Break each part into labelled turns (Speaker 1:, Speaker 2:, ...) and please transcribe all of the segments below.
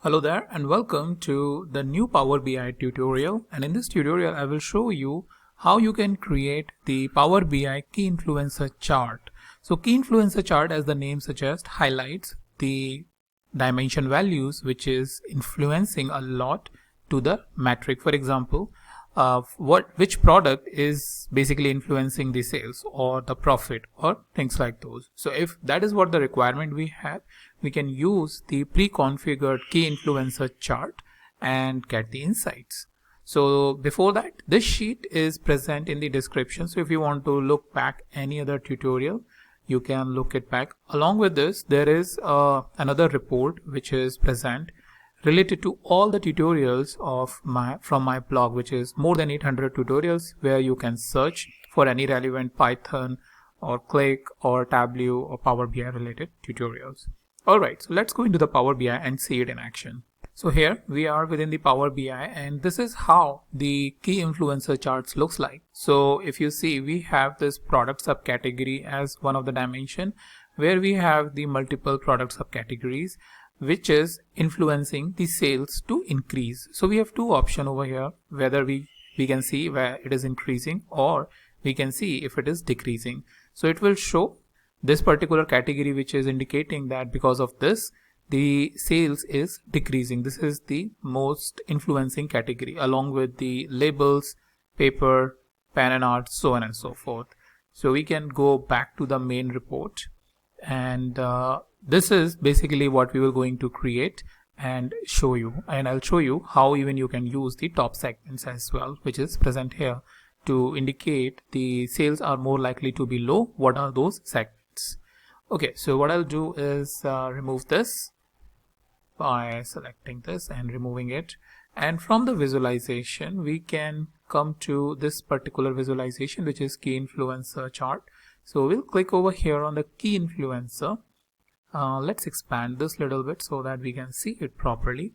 Speaker 1: Hello there and welcome to the new Power BI tutorial, and in this tutorial I will show you how you can create the Power BI key influencer chart. So key influencer chart, as the name suggests, highlights the dimension values which is influencing a lot to the metric. For example, which product is basically influencing the sales or the profit or things like those. So if that is what the requirement we have, we can use the pre-configured key influencer chart and get the insights. So before that, this sheet is present in the description. So if you want to look back any other tutorial, you can look it back. Along with this, there is another report which is present related to all the tutorials of from my blog, which is more than 800 tutorials, where you can search for any relevant Python or Qlik or Tableau or Power BI related tutorials. Alright, so let's go into the Power BI and see it in action. So here we are within the Power BI, and this is how the key influencer charts looks like. So if you see, we have this product subcategory as one of the dimension, where we have the multiple product subcategories which is influencing the sales to increase. So we have two options over here, whether we can see where it is increasing or we can see if it is decreasing. So it will show this particular category which is indicating that because of this the sales is decreasing. This is the most influencing category, along with the labels, paper, pen and art, so on and so forth. So we can go back to the main report, and this is basically what we were going to create and show you, and I'll show you how even you can use the top segments as well, which is present here to indicate the sales are more likely to be low. What are those segments? Okay, so what I'll do is remove this by selecting this and removing it, and from the visualization we can come to this particular visualization, which is key influencer chart. So we'll click over here on the key influencer. Let's expand this little bit so that we can see it properly.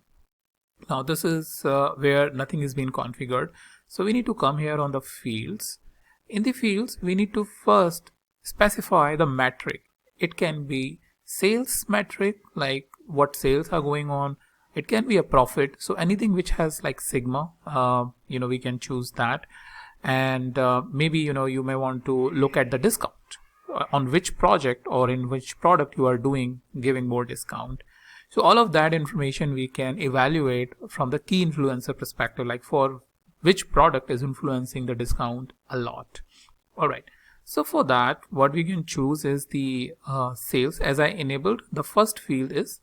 Speaker 1: Now this is where nothing is being configured. So we need to come here on the fields. In the fields, we need to first specify the metric. It can be sales metric, like what sales are going on. It can be a profit. So anything which has like sigma, we can choose that. And maybe you may want to look at the discount, on which project or in which product you are giving more discount. So all of that information we can evaluate from the key influencer perspective, like for which product is influencing the discount a lot. All right, so for that what we can choose is the sales. As I enabled, the first field is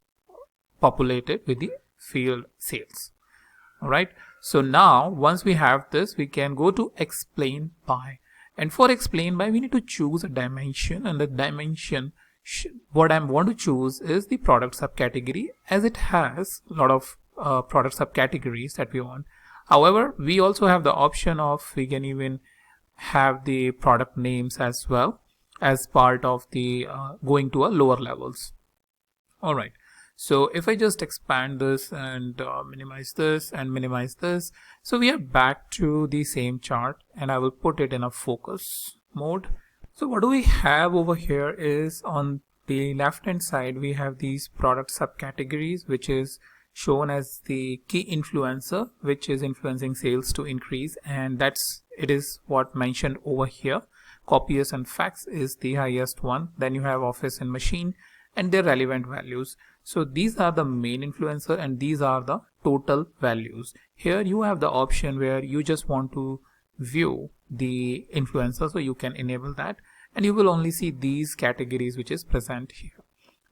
Speaker 1: populated with the field sales. All right, so now once we have this, we can go to explain by. And for explain by, we need to choose a dimension, and the dimension what I want to choose is the product subcategory, as it has a lot of product subcategories that we want. However, we also have the option of we can even have the product names as well as part of the going to a lower levels. All right, so if I just expand this and minimize this and minimize this, so we are back to the same chart, and I will put it in a focus mode. So what do we have over here is on the left hand side, we have these product subcategories, which is shown as the key influencer, which is influencing sales to increase, and it is what mentioned over here. Copiers and fax is the highest one. Then you have office and machine and their relevant values. So these are the main influencer, and these are the total values. Here you have the option where you just want to view the influencer, so you can enable that, and you will only see these categories which is present here.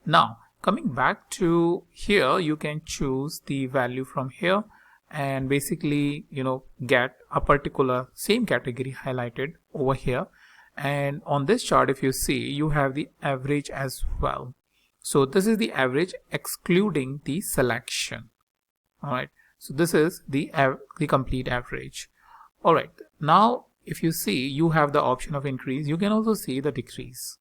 Speaker 1: Now coming back to here, you can choose the value from here and basically get a particular same category highlighted over here. And on this chart, if you see, you have the average as well. So this is the average excluding the selection. All right, so this is the complete average. All right, now if you see, you have the option of increase. You can also see the decrease,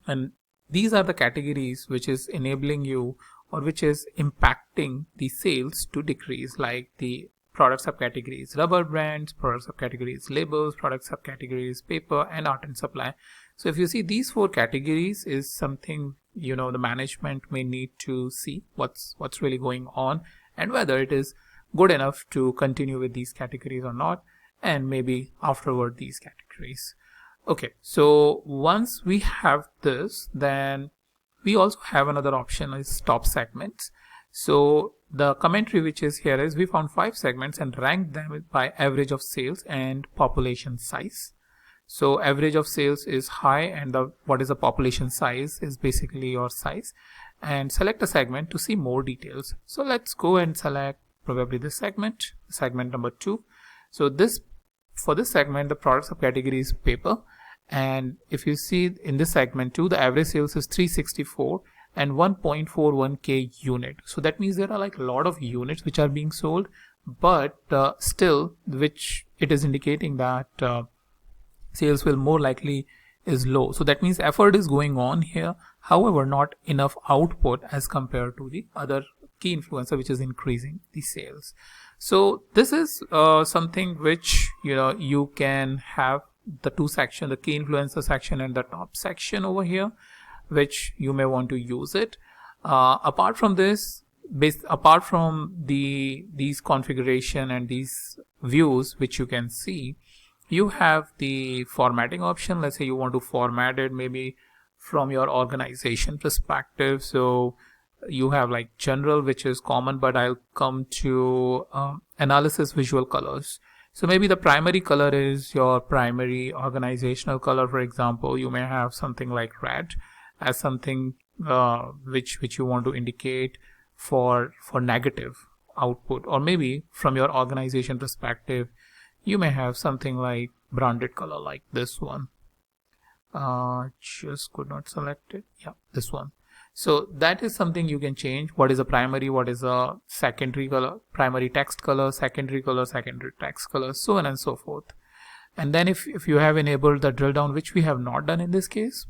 Speaker 1: and these are the categories which is enabling you, or which is impacting the sales to decrease, like the product subcategories rubber brands, product subcategories labels, product subcategories paper and art and supply. So if you see these 4 categories is something, you know, the management may need to see what's really going on and whether it is good enough to continue with these categories or not, and maybe afterward these categories. Okay, so once we have this, then we also have another option is top segments. So the commentary which is here is we found 5 segments and ranked them by average of sales and population size. So average of sales is high, and what is the population size is basically your size. And select a segment to see more details. So let's go and select probably this segment number 2. So for this segment, the product subcategory is paper. And if you see in this segment 2, the average sales is 364 and 1.41k unit. So that means there are like a lot of units which are being sold, but still, which it is indicating that sales will more likely is low. So that means effort is going on here, however not enough output as compared to the other key influencer which is increasing the sales. So this is something which, you know, you can have the 2 sections, the key influencer section and the top section over here, which you may want to use it. Apart from this, apart from these configuration and these views which you can see, you have the formatting option. Let's say you want to format it maybe from your organization perspective. So you have like general, which is common, but I'll come to analysis visual colors. So maybe the primary color is your primary organizational color. For example, you may have something like red as something which you want to indicate for negative output, or maybe from your organization perspective you may have something like branded color like this one. Just could not select it. Yeah, this one. So that is something you can change. What is a primary, what is a secondary color, primary text color, secondary text color, so on and so forth. And then if you have enabled the drill down, which we have not done in this case,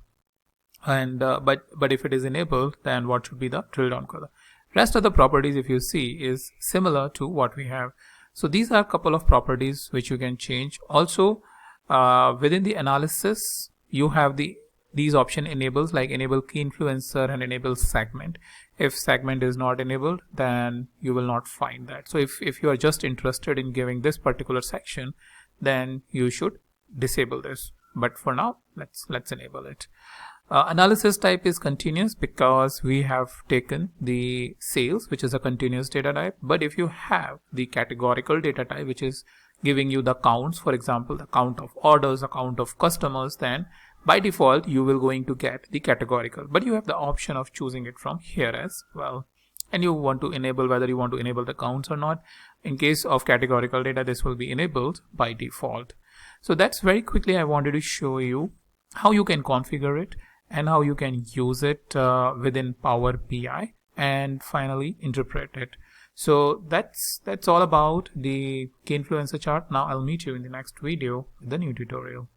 Speaker 1: and but if it is enabled, then what should be the drill down color? Rest of the properties, if you see, is similar to what we have. So these are a couple of properties which you can change. Also within the analysis, you have these option enables, like enable key influencer and enable segment. If segment is not enabled, then you will not find that. So if you are just interested in giving this particular section, then you should disable this. But for now, let's enable it. Analysis type is continuous because we have taken the sales, which is a continuous data type. But if you have the categorical data type, which is giving you the counts, for example, the count of orders, the count of customers, then by default you will going to get the categorical. But you have the option of choosing it from here as well. And you want to enable whether you want to enable the counts or not. In case of categorical data, this will be enabled by default. So that's very quickly I wanted to show you how you can configure it and how you can use it within Power BI and finally interpret it. So that's all about the key influencer chart. Now I'll meet you in the next video with the new tutorial.